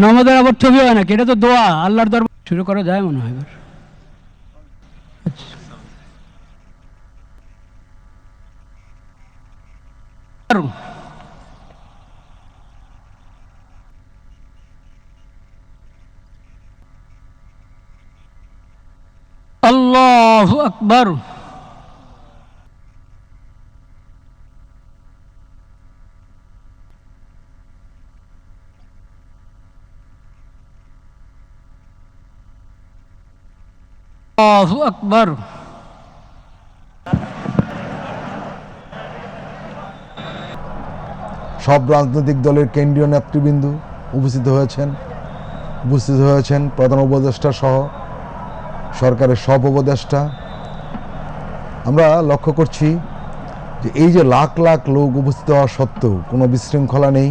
নামাজের আবার ছবি হয় নাকি? এটা তো দোয়া, আল্লাহর দরবার। শুরু করা যায় মনে হয় এবার। আচ্ছা। আল্লাহু আকবার। আল্লাহু আকবার। সব রাজনৈতিক দলের কেন্দ্রীয় নেতৃবৃন্দ উপস্থিত হয়েছেন প্রধান উপদেষ্টা সহ সরকারের সব উপদেষ্টা। আমরা লক্ষ্য করছি যে এই যে লাখ লাখ লোক উপস্থিত হওয়া সত্ত্বেও কোনো বিশৃঙ্খলা নেই।